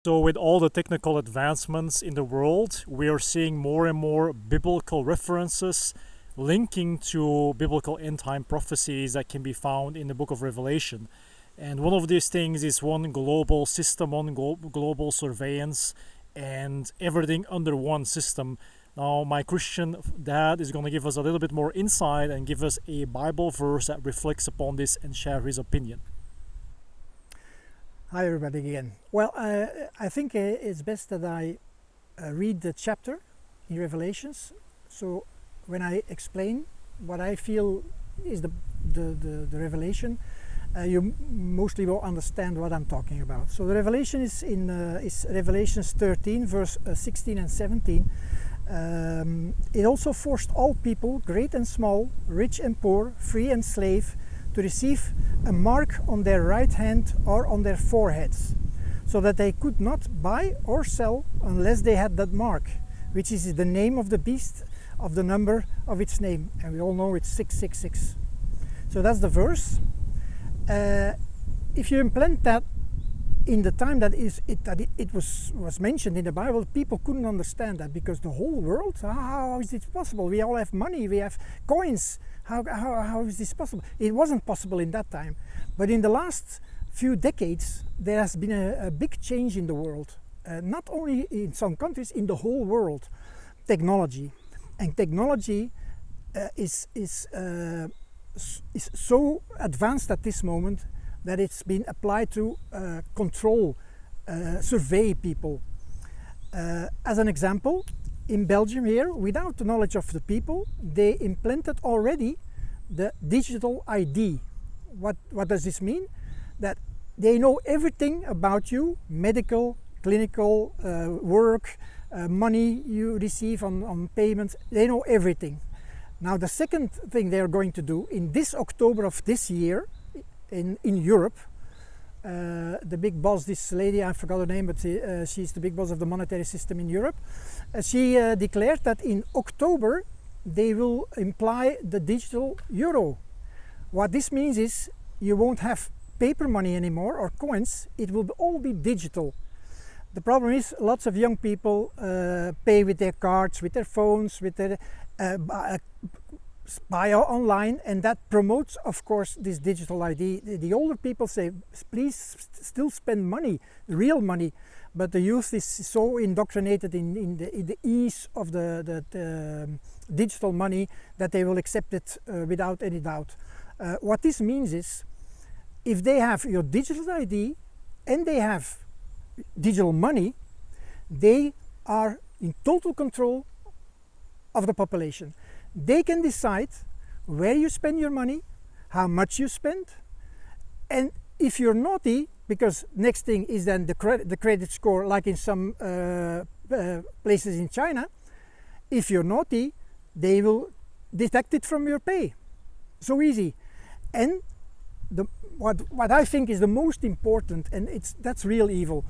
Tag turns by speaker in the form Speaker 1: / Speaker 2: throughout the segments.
Speaker 1: So with all the technical advancements in the world, we are seeing more and more biblical references linking to biblical end-time prophecies that can be found in the book of Revelation. And one of these things is one global system, one global surveillance, and everything under one system. Now, my Christian dad is going to give us a little bit more insight and give us a Bible verse that reflects upon this and share his opinion.
Speaker 2: Hi everybody again. Well, I think it's best that I read the chapter in Revelations. So when I explain what I feel is the revelation, you mostly will understand what I'm talking about. So the revelation is in Revelations 13, verse 16 and 17. It also forced all people, great and small, rich and poor, free and slave, to receive a mark on their right hand or on their foreheads, so that they could not buy or sell unless they had that mark, which is the name of the beast, of the number of its name, and we all know it's 666. So that's the verse. If you implant that in the time that it was mentioned in the Bible, people couldn't understand that, because the whole world, how is it possible? We all have money, we have coins. How is this possible? It wasn't possible in that time. But in the last few decades, there has been a big change in the world. Not only in some countries, in the whole world. Technology. And technology is so advanced at this moment that it's been applied to control, survey people. As an example, in Belgium here, without the knowledge of the people, they implanted already the digital ID. What does this mean? That they know everything about you, medical, clinical, work, money you receive on payments, they know everything. Now the second thing they are going to do in this October of this year in Europe, the big boss, this lady, I forgot her name, but she's the big boss of the monetary system in Europe. She declared that in October they will imply the digital euro. What this means is you won't have paper money anymore or coins, it will all be digital. The problem is lots of young people pay with their cards, with their phones, with their buy online, and that promotes, of course, this digital ID. The older people say, please still spend money, real money, but the youth is so indoctrinated in the ease of the digital money that they will accept it without any doubt. What this means is, if they have your digital ID and they have digital money, they are in total control of the population. They can decide where you spend your money, how much you spend, and if you're naughty, because next thing is then the credit score, like in some places in China, if you're naughty, they will deduct it from your pay. So easy. And what I think is the most important, and that's real evil.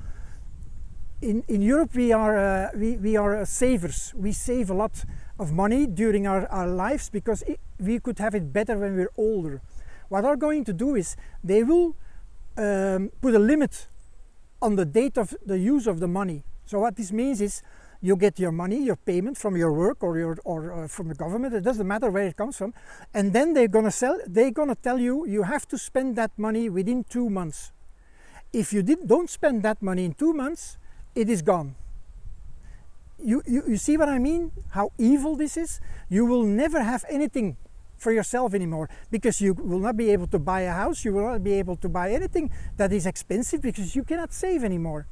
Speaker 2: In Europe we are savers. We save a lot of money during our lives because we could have it better when we're older. What they're going to do is they will put a limit on the date of the use of the money. So what this means is you get your money, your payment from your work or from the government. It doesn't matter where it comes from, and then they're gonna tell you you have to spend that money within 2 months. If you don't spend that money in 2 months, it is gone. You see what I mean? How evil this is? You will never have anything for yourself anymore, because you will not be able to buy a house, you will not be able to buy anything that is expensive, because you cannot save anymore.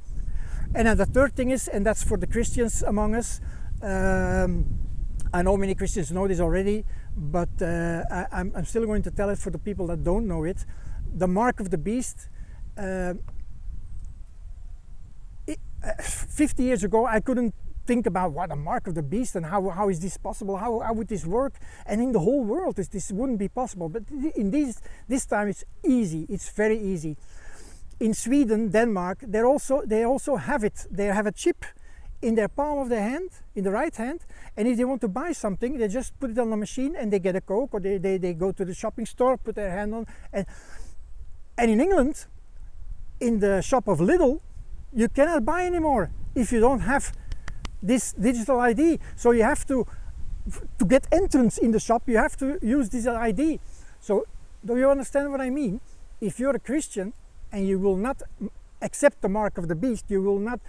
Speaker 2: And then the third thing is, and that's for the Christians among us, I know many Christians know this already, but I'm still going to tell it for the people that don't know it. The mark of the beast, 50 years ago I couldn't think about what a mark of the beast and how is this possible, how would this work, and in the whole world this wouldn't be possible. But in this time it's easy, it's very easy. In Sweden, Denmark, they also have it. They have a chip in their palm of their hand, in the right hand, and if they want to buy something, they just put it on the machine and they get a Coke, or they go to the shopping store, put their hand on, and in England, in the shop of Lidl, you cannot buy anymore if you don't have this digital ID. So you have to get entrance in the shop, you have to use this ID. So do you understand what I mean? If you're a Christian and you will not accept the mark of the beast, you will not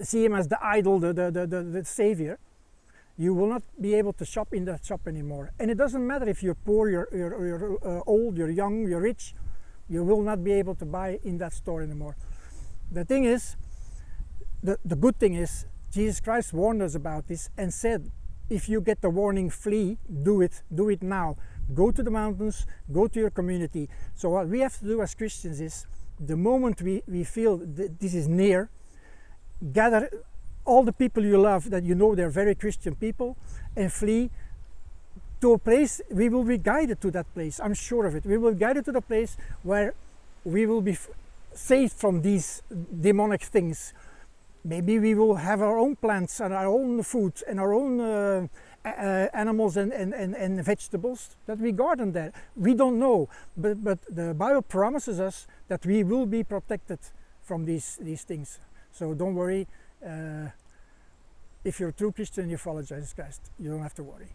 Speaker 2: see him as the idol, the savior, you will not be able to shop in that shop anymore. And it doesn't matter if you're poor, you're old, you're young, you're rich, you will not be able to buy in that store anymore. The thing is, the good thing is, Jesus Christ warned us about this and said, if you get the warning, flee, do it now. Go to the mountains, go to your community. So what we have to do as Christians is, the moment we feel that this is near, gather all the people you love that you know they're very Christian people and flee to a place. We will be guided to that place, I'm sure of it. We will be guided to the place where we will be saved from these demonic things. Maybe we will have our own plants and our own food and our own animals and vegetables that we garden there. We don't know, but the Bible promises us that we will be protected from these things. So don't worry, if you're a true Christian and you follow Jesus Christ, you don't have to worry.